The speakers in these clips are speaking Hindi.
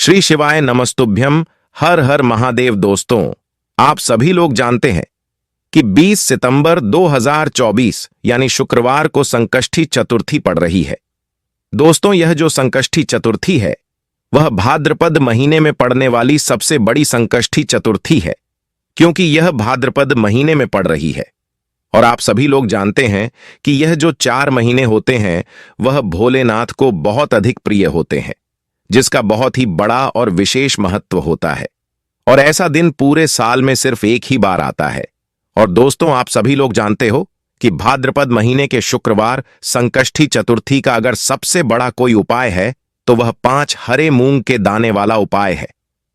श्री शिवाय नमस्तुभ्यम। हर हर महादेव। दोस्तों, आप सभी लोग जानते हैं कि 20 सितंबर 2024 यानी शुक्रवार को संकष्टी चतुर्थी पड़ रही है। दोस्तों, यह जो संकष्टी चतुर्थी है वह भाद्रपद महीने में पड़ने वाली सबसे बड़ी संकष्टी चतुर्थी है, क्योंकि यह भाद्रपद महीने में पड़ रही है। और आप सभी लोग जानते हैं कि यह जो 4 महीने होते हैं वह भोलेनाथ को बहुत अधिक प्रिय होते हैं, जिसका बहुत ही बड़ा और विशेष महत्व होता है। और ऐसा दिन पूरे साल में सिर्फ एक ही बार आता है। और दोस्तों, आप सभी लोग जानते हो कि भाद्रपद महीने के शुक्रवार संकष्टी चतुर्थी का अगर सबसे बड़ा कोई उपाय है तो वह 5 हरे मूंग के दाने वाला उपाय है।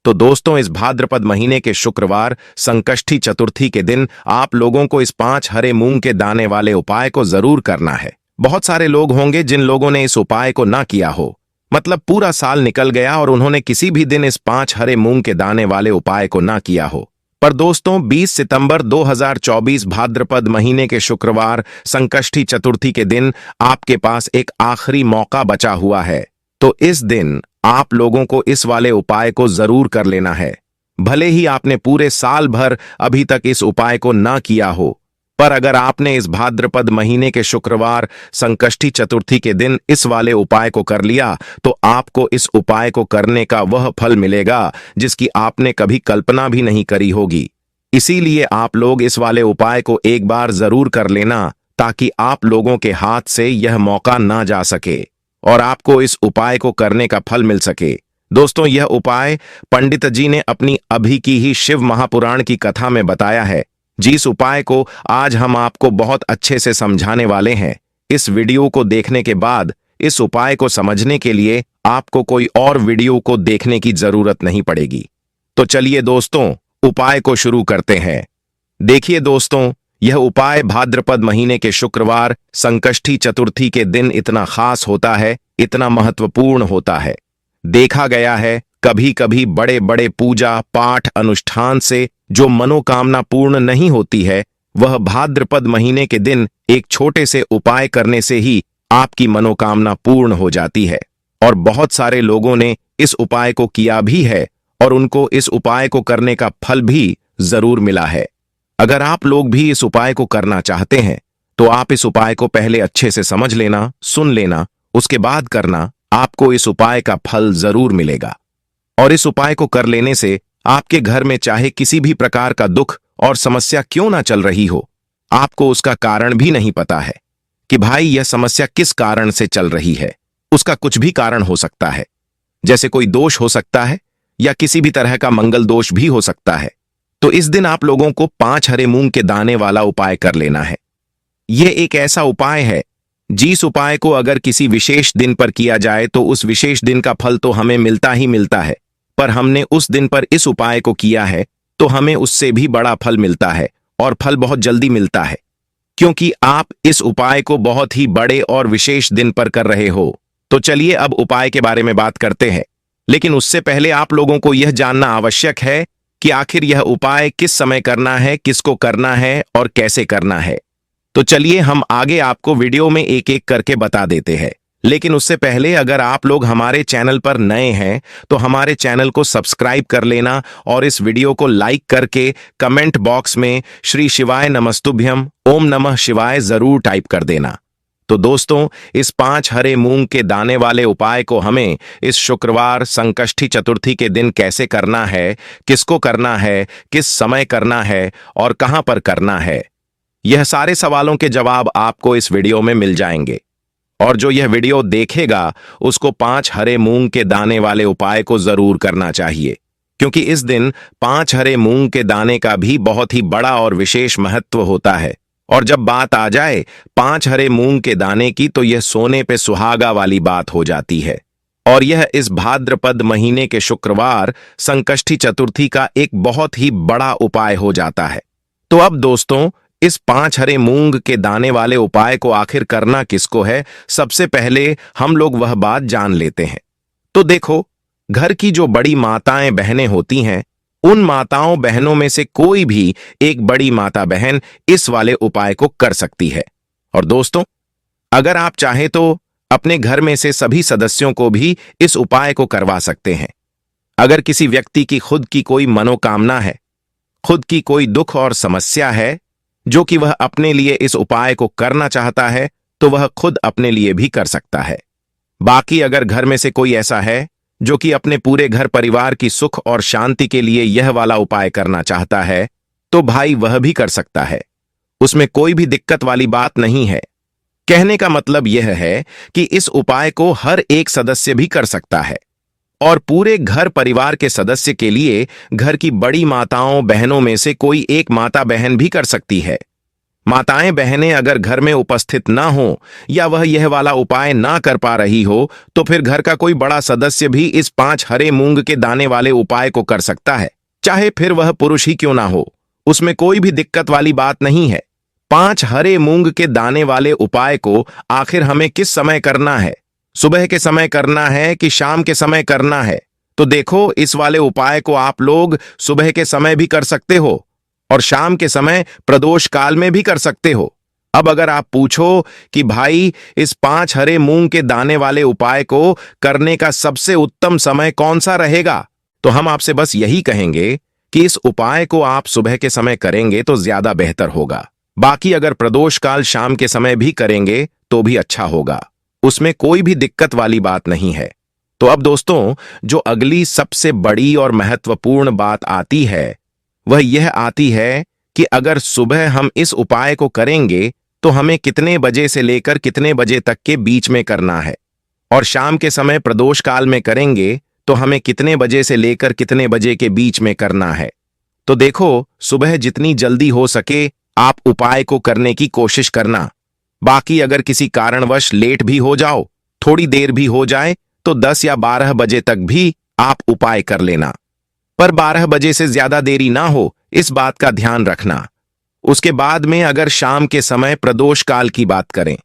तो दोस्तों, इस भाद्रपद महीने के शुक्रवार संकष्टी चतुर्थी के दिन आप लोगों को इस 5 हरे मूंग के दाने वाले उपाय को जरूर करना है। बहुत सारे लोग होंगे जिन लोगों ने इस उपाय को ना किया हो, मतलब पूरा साल निकल गया और उन्होंने किसी भी दिन इस 5 हरे मूंग के दाने वाले उपाय को ना किया हो। पर दोस्तों, 20 सितंबर 2024 भाद्रपद महीने के शुक्रवार संकष्टी चतुर्थी के दिन आपके पास एक आखिरी मौका बचा हुआ है। तो इस दिन आप लोगों को इस वाले उपाय को जरूर कर लेना है। भले ही आपने पूरे साल भर अभी तक इस उपाय को ना किया हो, पर अगर आपने इस भाद्रपद महीने के शुक्रवार संकष्टी चतुर्थी के दिन इस वाले उपाय को कर लिया तो आपको इस उपाय को करने का वह फल मिलेगा जिसकी आपने कभी कल्पना भी नहीं करी होगी। इसीलिए आप लोग इस वाले उपाय को एक बार जरूर कर लेना, ताकि आप लोगों के हाथ से यह मौका ना जा सके और आपको इस उपाय को करने का फल मिल सके। दोस्तों, यह उपाय पंडित जी ने अपनी अभी की ही शिव महापुराण की कथा में बताया है, जिस उपाय को आज हम आपको बहुत अच्छे से समझाने वाले हैं। इस वीडियो को देखने के बाद इस उपाय को समझने के लिए आपको कोई और वीडियो को देखने की जरूरत नहीं पड़ेगी। तो चलिए दोस्तों, उपाय को शुरू करते हैं। देखिए दोस्तों, यह उपाय भाद्रपद महीने के शुक्रवार संकष्टी चतुर्थी के दिन इतना खास होता है, इतना महत्वपूर्ण होता है। देखा गया है कभी कभी बड़े बड़े पूजा पाठ अनुष्ठान से जो मनोकामना पूर्ण नहीं होती है, वह भाद्रपद महीने के दिन एक छोटे से उपाय करने से ही आपकी मनोकामना पूर्ण हो जाती है। और बहुत सारे लोगों ने इस उपाय को किया भी है और उनको इस उपाय को करने का फल भी जरूर मिला है। अगर आप लोग भी इस उपाय को करना चाहते हैं तो आप इस उपाय को पहले अच्छे से समझ लेना, सुन लेना, उसके बाद करना। आपको इस उपाय का फल जरूर मिलेगा। और इस उपाय को कर लेने से आपके घर में चाहे किसी भी प्रकार का दुख और समस्या क्यों ना चल रही हो, आपको उसका कारण भी नहीं पता है कि भाई यह समस्या किस कारण से चल रही है। उसका कुछ भी कारण हो सकता है, जैसे कोई दोष हो सकता है या किसी भी तरह का मंगल दोष भी हो सकता है। तो इस दिन आप लोगों को 5 हरे मूंग के दाने वाला उपाय कर लेना है। यह एक ऐसा उपाय है जिस उपाय को अगर किसी विशेष दिन पर किया जाए तो उस विशेष दिन का फल तो हमें मिलता ही मिलता है, पर हमने उस दिन पर इस उपाय को किया है तो हमें उससे भी बड़ा फल मिलता है और फल बहुत जल्दी मिलता है, क्योंकि आप इस उपाय को बहुत ही बड़े और विशेष दिन पर कर रहे हो। तो चलिए अब उपाय के बारे में बात करते हैं, लेकिन उससे पहले आप लोगों को यह जानना आवश्यक है कि आखिर यह उपाय किस समय करना है, किसको करना है और कैसे करना है। तो चलिए हम आगे आपको वीडियो में एक एक करके बता देते हैं। लेकिन उससे पहले अगर आप लोग हमारे चैनल पर नए हैं तो हमारे चैनल को सब्सक्राइब कर लेना और इस वीडियो को लाइक करके कमेंट बॉक्स में श्री शिवाय नमस्तुभ्यम ओम नमः शिवाय जरूर टाइप कर देना। तो दोस्तों, इस 5 हरे मूंग के दाने वाले उपाय को हमें इस शुक्रवार संकष्टी चतुर्थी के दिन कैसे करना है, किसको करना है, किस समय करना है और कहां पर करना है, यह सारे सवालों के जवाब आपको इस वीडियो में मिल जाएंगे। और जो यह वीडियो देखेगा उसको 5 हरे मूंग के दाने वाले उपाय को जरूर करना चाहिए, क्योंकि इस दिन 5 हरे मूंग के दाने का भी बहुत ही बड़ा और विशेष महत्व होता है। और जब बात आ जाए 5 हरे मूंग के दाने की तो यह सोने पे सुहागा वाली बात हो जाती है। और यह इस भाद्रपद महीने के शुक्रवार संकष्टी चतुर्थी का एक बहुत ही बड़ा उपाय हो जाता है। तो अब दोस्तों, इस 5 हरे मूंग के दाने वाले उपाय को आखिर करना किसको है, सबसे पहले हम लोग वह बात जान लेते हैं। तो देखो, घर की जो बड़ी माताएं बहनें होती हैं, उन माताओं बहनों में से कोई भी एक बड़ी माता बहन इस वाले उपाय को कर सकती है। और दोस्तों, अगर आप चाहें तो अपने घर में से सभी सदस्यों को भी इस उपाय को करवा सकते हैं। अगर किसी व्यक्ति की खुद की कोई मनोकामना है, खुद की कोई दुख और समस्या है जो कि वह अपने लिए इस उपाय को करना चाहता है, तो वह खुद अपने लिए भी कर सकता है। बाकी अगर घर में से कोई ऐसा है जो कि अपने पूरे घर परिवार की सुख और शांति के लिए यह वाला उपाय करना चाहता है, तो भाई वह भी कर सकता है। उसमें कोई भी दिक्कत वाली बात नहीं है। कहने का मतलब यह है कि इस उपाय को हर एक सदस्य भी कर सकता है और पूरे घर परिवार के सदस्य के लिए घर की बड़ी माताओं बहनों में से कोई एक माता बहन भी कर सकती है। माताएं बहनें अगर घर में उपस्थित ना हो या वह यह वाला उपाय ना कर पा रही हो, तो फिर घर का कोई बड़ा सदस्य भी इस 5 हरे मूंग के दाने वाले उपाय को कर सकता है, चाहे फिर वह पुरुष ही क्यों ना हो। उसमें कोई भी दिक्कत वाली बात नहीं है। 5 हरे मूंग के दाने वाले उपाय को आखिर हमें किस समय करना है? सुबह के समय करना है कि शाम के समय करना है? तो देखो, इस वाले उपाय को आप लोग सुबह के समय भी कर सकते हो और शाम के समय प्रदोष काल में भी कर सकते हो। अब अगर आप पूछो कि भाई इस 5 हरे मूंग के दाने वाले उपाय को करने का सबसे उत्तम समय कौन सा रहेगा, तो हम आपसे बस यही कहेंगे कि इस उपाय को आप सुबह के समय करेंगे तो ज्यादा बेहतर होगा। बाकी अगर प्रदोष काल शाम के समय भी करेंगे तो भी अच्छा होगा। उसमें कोई भी दिक्कत वाली बात नहीं है। तो अब दोस्तों, जो अगली सबसे बड़ी और महत्वपूर्ण बात आती है वह यह आती है कि अगर सुबह हम इस उपाय को करेंगे तो हमें कितने बजे से लेकर कितने बजे तक के बीच में करना है, और शाम के समय प्रदोष काल में करेंगे तो हमें कितने बजे से लेकर कितने बजे के बीच में करना है। तो देखो, सुबह जितनी जल्दी हो सके आप उपाय को करने की कोशिश करना। बाकी अगर किसी कारणवश लेट भी हो जाओ, थोड़ी देर भी हो जाए, तो 10 या 12 बजे तक भी आप उपाय कर लेना, पर 12 बजे से ज्यादा देरी ना हो, इस बात का ध्यान रखना। उसके बाद में अगर शाम के समय प्रदोष काल की बात करें,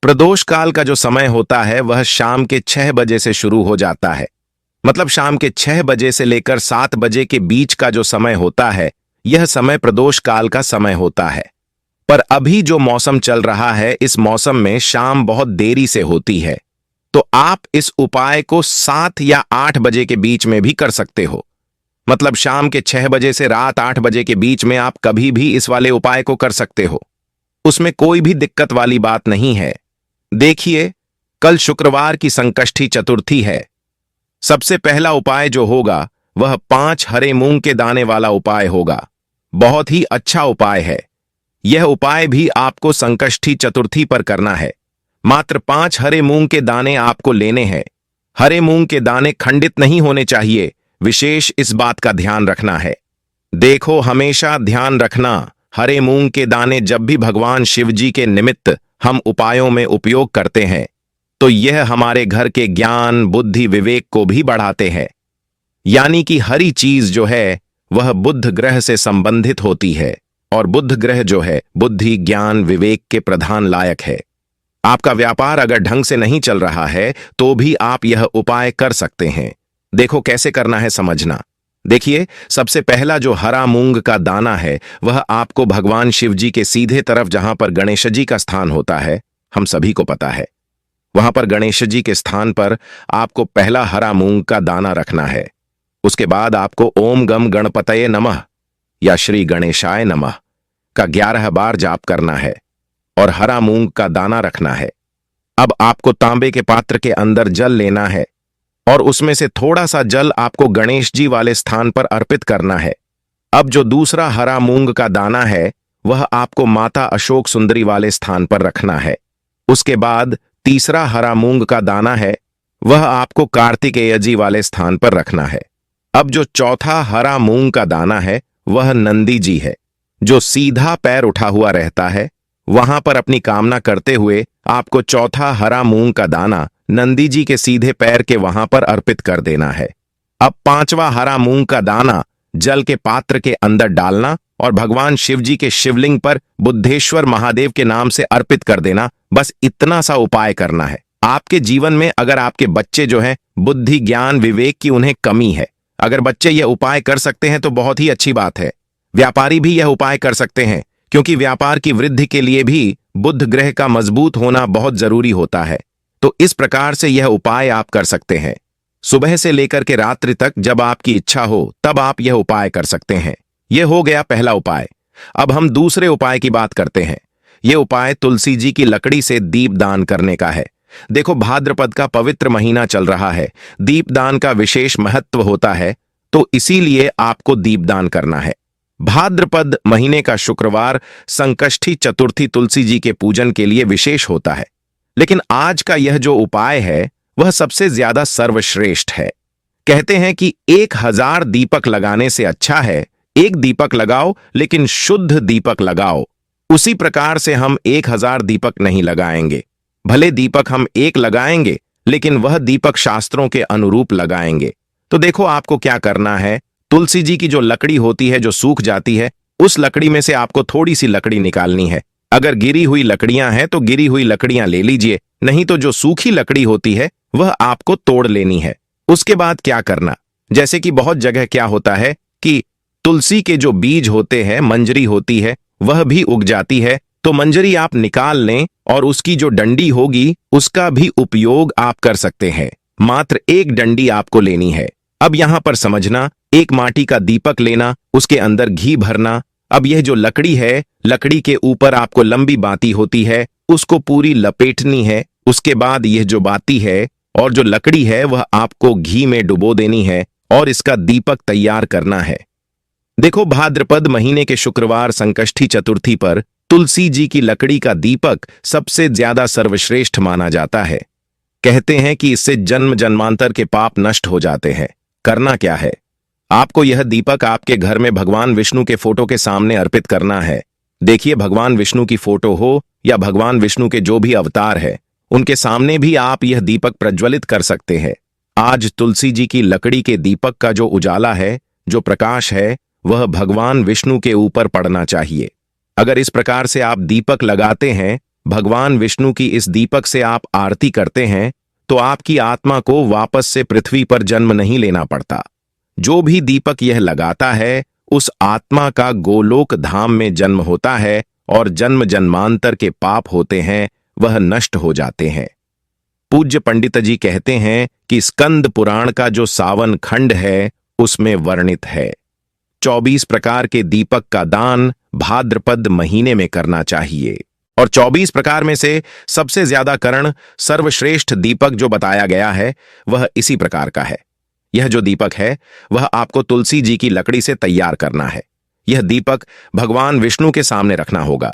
प्रदोष काल का जो समय होता है वह शाम के 6 बजे से शुरू हो जाता है। मतलब शाम के 6 बजे से लेकर 7 बजे के बीच का जो समय होता है, यह समय प्रदोष काल का समय होता है। पर अभी जो मौसम चल रहा है, इस मौसम में शाम बहुत देरी से होती है, तो आप इस उपाय को 7 या 8 बजे के बीच में भी कर सकते हो। मतलब शाम के 6 बजे से रात 8 बजे के बीच में आप कभी भी इस वाले उपाय को कर सकते हो। उसमें कोई भी दिक्कत वाली बात नहीं है। देखिए, कल शुक्रवार की संकष्टी चतुर्थी है। सबसे पहला उपाय जो होगा वह 5 हरे मूंग के दाने वाला उपाय होगा। बहुत ही अच्छा उपाय है। यह उपाय भी आपको संकष्टी चतुर्थी पर करना है। मात्र 5 हरे मूंग के दाने आपको लेने हैं। हरे मूंग के दाने खंडित नहीं होने चाहिए, विशेष इस बात का ध्यान रखना है। देखो, हमेशा ध्यान रखना, हरे मूंग के दाने जब भी भगवान शिव जी के निमित्त हम उपायों में उपयोग करते हैं, तो यह हमारे घर के ज्ञान बुद्धि विवेक को भी बढ़ाते हैं। यानी कि हरी चीज जो है वह बुध ग्रह से संबंधित होती है, और बुध ग्रह जो है बुद्धि ज्ञान विवेक के प्रधान लायक है। आपका व्यापार अगर ढंग से नहीं चल रहा है तो भी आप यह उपाय कर सकते हैं। देखो कैसे करना है, समझना। देखिए, सबसे पहला जो हरा मूंग का दाना है वह आपको भगवान शिव जी के सीधे तरफ, जहां पर गणेश जी का स्थान होता है, हम सभी को पता है, वहां पर गणेश जी के स्थान पर आपको पहला हरा मूंग का दाना रखना है। उसके बाद आपको ओम गम गणपतये नमः या श्री गणेशाय नमः का 11 बार जाप करना है और हरा मूंग का दाना रखना है। अब आपको तांबे के पात्र के अंदर जल लेना है और उसमें से थोड़ा सा जल आपको गणेश जी वाले स्थान पर अर्पित करना है। अब जो दूसरा हरा मूंग का दाना है वह आपको माता अशोक सुंदरी वाले स्थान पर रखना है। उसके बाद तीसरा हरा मूंग का दाना है वह आपको कार्तिकेय जी वाले स्थान पर रखना है। अब जो चौथा हरा मूंग का दाना है वह नंदी जी है, जो सीधा पैर उठा हुआ रहता है। वहां पर अपनी कामना करते हुए आपको चौथा हरा मूंग का दाना नंदी जी के सीधे पैर के वहां पर अर्पित कर देना है। अब 5वां हरा मूंग का दाना जल के पात्र के अंदर डालना और भगवान शिव जी के शिवलिंग पर बुद्धेश्वर महादेव के नाम से अर्पित कर देना। बस इतना सा उपाय करना है। आपके जीवन में अगर आपके बच्चे जो हैं बुद्धि ज्ञान विवेक की उन्हें कमी है, अगर बच्चे यह उपाय कर सकते हैं तो बहुत ही अच्छी बात है। व्यापारी भी यह उपाय कर सकते हैं, क्योंकि व्यापार की वृद्धि के लिए भी बुध ग्रह का मजबूत होना बहुत जरूरी होता है। तो इस प्रकार से यह उपाय आप कर सकते हैं। सुबह से लेकर के रात्रि तक जब आपकी इच्छा हो तब आप यह उपाय कर सकते हैं। यह हो गया पहला उपाय। अब हम दूसरे उपाय की बात करते हैं। यह उपाय तुलसी जी की लकड़ी से दीपदान करने का है। देखो, भाद्रपद का पवित्र महीना चल रहा है, दीपदान का विशेष महत्व होता है, तो इसीलिए आपको दीपदान करना है। भाद्रपद महीने का शुक्रवार संकष्टी चतुर्थी तुलसी जी के पूजन के लिए विशेष होता है। लेकिन आज का यह जो उपाय है वह सबसे ज्यादा सर्वश्रेष्ठ है। कहते हैं कि 1000 दीपक लगाने से अच्छा है एक दीपक लगाओ, लेकिन शुद्ध दीपक लगाओ। उसी प्रकार से हम 1000 दीपक नहीं लगाएंगे। भले दीपक हम एक लगाएंगे, लेकिन वह दीपक शास्त्रों के अनुरूप लगाएंगे। तो देखो, आपको क्या करना है। तुलसी जी की जो लकड़ी होती है जो सूख जाती है, उस लकड़ी में से आपको थोड़ी सी लकड़ी निकालनी है। अगर गिरी हुई लकड़ियां हैं तो गिरी हुई लकड़ियां ले लीजिए, नहीं तो जो सूखी लकड़ी होती है वह आपको तोड़ लेनी है। उसके बाद क्या करना, जैसे कि बहुत जगह क्या होता है कि तुलसी के जो बीज होते हैं, मंजरी होती है, वह भी उग जाती है, तो मंजरी आप निकाल लें और उसकी जो डंडी होगी उसका भी उपयोग आप कर सकते हैं। मात्र एक डंडी आपको लेनी है। अब यहां पर समझना, एक माटी का दीपक लेना, उसके अंदर घी भरना। अब यह जो लकड़ी है, लकड़ी के ऊपर आपको लंबी बाती होती है, उसको पूरी लपेटनी है। उसके बाद यह जो बाती है और जो लकड़ी है वह आपको घी में डुबो देनी है और इसका दीपक तैयार करना है। देखो, भाद्रपद महीने के शुक्रवार संकष्टी चतुर्थी पर तुलसी जी की लकड़ी का दीपक सबसे ज्यादा सर्वश्रेष्ठ माना जाता है। कहते हैं कि इससे जन्म जन्मांतर के पाप नष्ट हो जाते हैं। करना क्या है, आपको यह दीपक आपके घर में भगवान विष्णु के फोटो के सामने अर्पित करना है। देखिए, भगवान विष्णु की फोटो हो या भगवान विष्णु के जो भी अवतार है, उनके सामने भी आप यह दीपक प्रज्वलित कर सकते हैं। आज तुलसी जी की लकड़ी के दीपक का जो उजाला है, जो प्रकाश है, वह भगवान विष्णु के ऊपर पड़ना चाहिए। अगर इस प्रकार से आप दीपक लगाते हैं, भगवान विष्णु की इस दीपक से आप आरती करते हैं, तो आपकी आत्मा को वापस से पृथ्वी पर जन्म नहीं लेना पड़ता। जो भी दीपक यह लगाता है, उस आत्मा का गोलोक धाम में जन्म होता है और जन्म जन्मांतर के पाप होते हैं वह नष्ट हो जाते हैं। पूज्य पंडित जी कहते हैं कि स्कंद पुराण का जो सावन खंड है उसमें वर्णित है 24 प्रकार के दीपक का दान भाद्रपद महीने में करना चाहिए। और 24 प्रकार में से सबसे ज्यादा करण सर्वश्रेष्ठ दीपक जो बताया गया है वह इसी प्रकार का है। यह जो दीपक है वह आपको तुलसी जी की लकड़ी से तैयार करना है। यह दीपक भगवान विष्णु के सामने रखना होगा।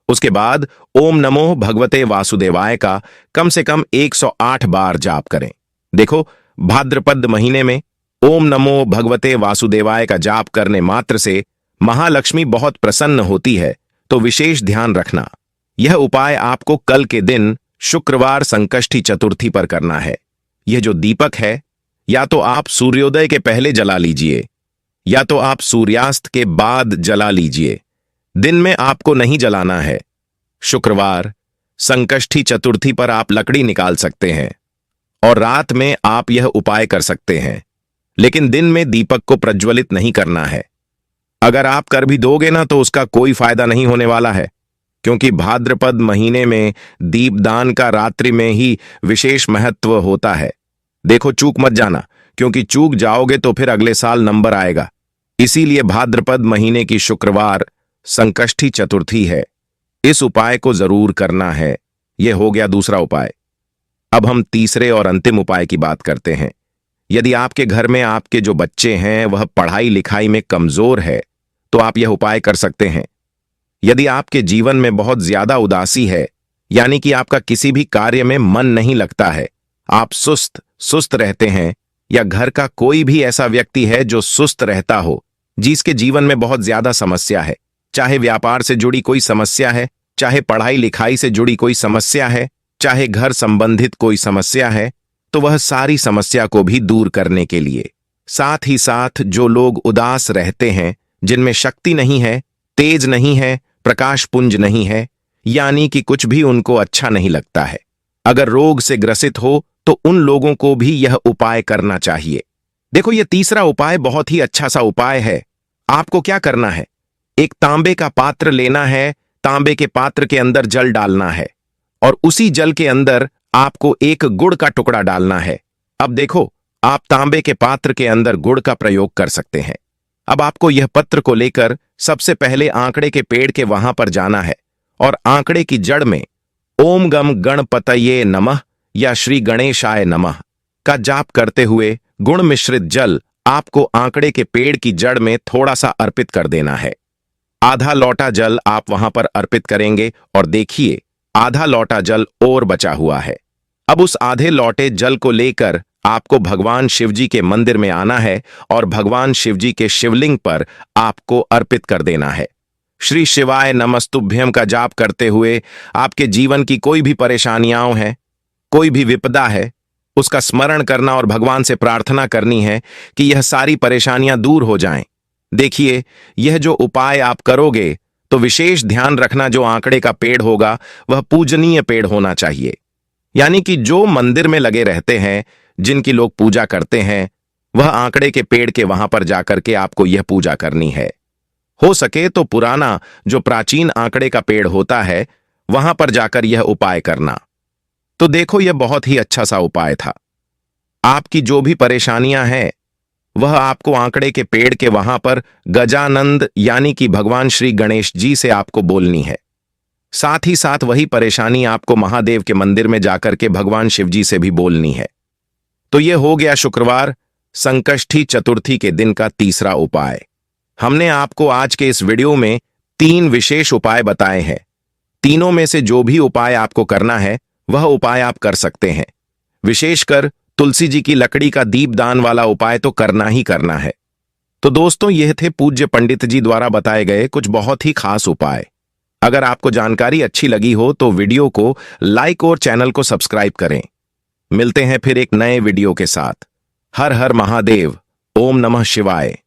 उसके बाद ओम नमो भगवते वासुदेवाय का कम से कम 108 बार जाप करें। देखो, भाद्रपद महीने में ओम नमो भगवते वासुदेवाय का जाप करने मात्र से महालक्ष्मी बहुत प्रसन्न होती है, तो विशेष ध्यान रखना। यह उपाय आपको कल के दिन शुक्रवार संकष्टी चतुर्थी पर करना है। यह जो दीपक है, या तो आप सूर्योदय के पहले जला लीजिए या तो आप सूर्यास्त के बाद जला लीजिए। दिन में आपको नहीं जलाना है। शुक्रवार संकष्टी चतुर्थी पर आप लकड़ी निकाल सकते हैं और रात में आप यह उपाय कर सकते हैं, लेकिन दिन में दीपक को प्रज्वलित नहीं करना है। अगर आप कर भी दोगे ना तो उसका कोई फायदा नहीं होने वाला है, क्योंकि भाद्रपद महीने में दीपदान का रात्रि में ही विशेष महत्व होता है। देखो, चूक मत जाना, क्योंकि चूक जाओगे तो फिर अगले साल नंबर आएगा। इसीलिए भाद्रपद महीने की शुक्रवार संकष्टी चतुर्थी है। इस उपाय को जरूर करना है। यह हो गया दूसरा उपाय। अब हम तीसरे और अंतिम उपाय की बात करते हैं। यदि आपके घर में आपके जो बच्चे हैं वह पढ़ाई लिखाई में कमजोर है, तो आप यह उपाय कर सकते हैं। यदि आपके जीवन में बहुत ज्यादा उदासी है, यानी कि आपका किसी भी कार्य में मन नहीं लगता है, आप सुस्त रहते हैं, या घर का कोई भी ऐसा व्यक्ति है जो सुस्त रहता हो, जिसके जीवन में बहुत ज्यादा समस्या है, चाहे व्यापार से जुड़ी कोई समस्या है, चाहे पढ़ाई लिखाई से जुड़ी कोई समस्या है, चाहे घर संबंधित कोई समस्या है, तो वह सारी समस्या को भी दूर करने के लिए, साथ ही साथ जो लोग उदास रहते हैं, जिनमें शक्ति नहीं है, तेज नहीं है, प्रकाश पुंज नहीं है, यानी कि कुछ भी उनको अच्छा नहीं लगता है, अगर रोग से ग्रसित हो तो उन लोगों को भी यह उपाय करना चाहिए। देखो, यह तीसरा उपाय बहुत ही अच्छा सा उपाय है। आपको क्या करना है, एक तांबे का पात्र लेना है, तांबे के पात्र के अंदर जल डालना है और उसी जल के अंदर आपको एक गुड़ का टुकड़ा डालना है। अब देखो, आप तांबे के पात्र के अंदर गुड़ का प्रयोग कर सकते हैं। अब आपको यह पत्र को लेकर सबसे पहले आंकड़े के पेड़ के वहां पर जाना है और आंकड़े की जड़ में ओम गम गणपतये नमः या श्री गणेशाय नमः का जाप करते हुए गुण मिश्रित जल आपको आंकड़े के पेड़ की जड़ में थोड़ा सा अर्पित कर देना है। आधा लौटा जल आप वहां पर अर्पित करेंगे और देखिए आधा लौटा जल और बचा हुआ है। अब उस आधे लौटे जल को लेकर आपको भगवान शिवजी के मंदिर में आना है और भगवान शिवजी के शिवलिंग पर आपको अर्पित कर देना है। श्री शिवाय नमस्तुभ्यम का जाप करते हुए आपके जीवन की कोई भी परेशानियां हैं, कोई भी विपदा है, उसका स्मरण करना और भगवान से प्रार्थना करनी है कि यह सारी परेशानियां दूर हो जाएं। देखिए, यह जो उपाय आप करोगे तो विशेष ध्यान रखना, जो आंकड़े का पेड़ होगा वह पूजनीय पेड़ होना चाहिए। यानी कि जो मंदिर में लगे रहते हैं, जिनकी लोग पूजा करते हैं, वह आंकड़े के पेड़ के वहां पर जाकर के आपको यह पूजा करनी है। हो सके तो पुराना जो प्राचीन आंकड़े का पेड़ होता है वहां पर जाकर यह उपाय करना। तो देखो, यह बहुत ही अच्छा सा उपाय था। आपकी जो भी परेशानियां हैं वह आपको आंकड़े के पेड़ के वहां पर गजानंद यानी कि भगवान श्री गणेश जी से आपको बोलनी है। साथ ही साथ वही परेशानी आपको महादेव के मंदिर में जाकर के भगवान शिवजी से भी बोलनी है। तो यह हो गया शुक्रवार संकष्टी चतुर्थी के दिन का तीसरा उपाय। हमने आपको आज के इस वीडियो में 3 विशेष उपाय बताए हैं। तीनों में से जो भी उपाय आपको करना है वह उपाय आप कर सकते हैं। विशेषकर तुलसी जी की लकड़ी का दीपदान वाला उपाय तो करना ही करना है। तो दोस्तों, यह थे पूज्य पंडित जी द्वारा बताए गए कुछ बहुत ही खास उपाय। अगर आपको जानकारी अच्छी लगी हो तो वीडियो को लाइक और चैनल को सब्सक्राइब करें। मिलते हैं फिर एक नए वीडियो के साथ। हर हर महादेव। ओम नमः शिवाय।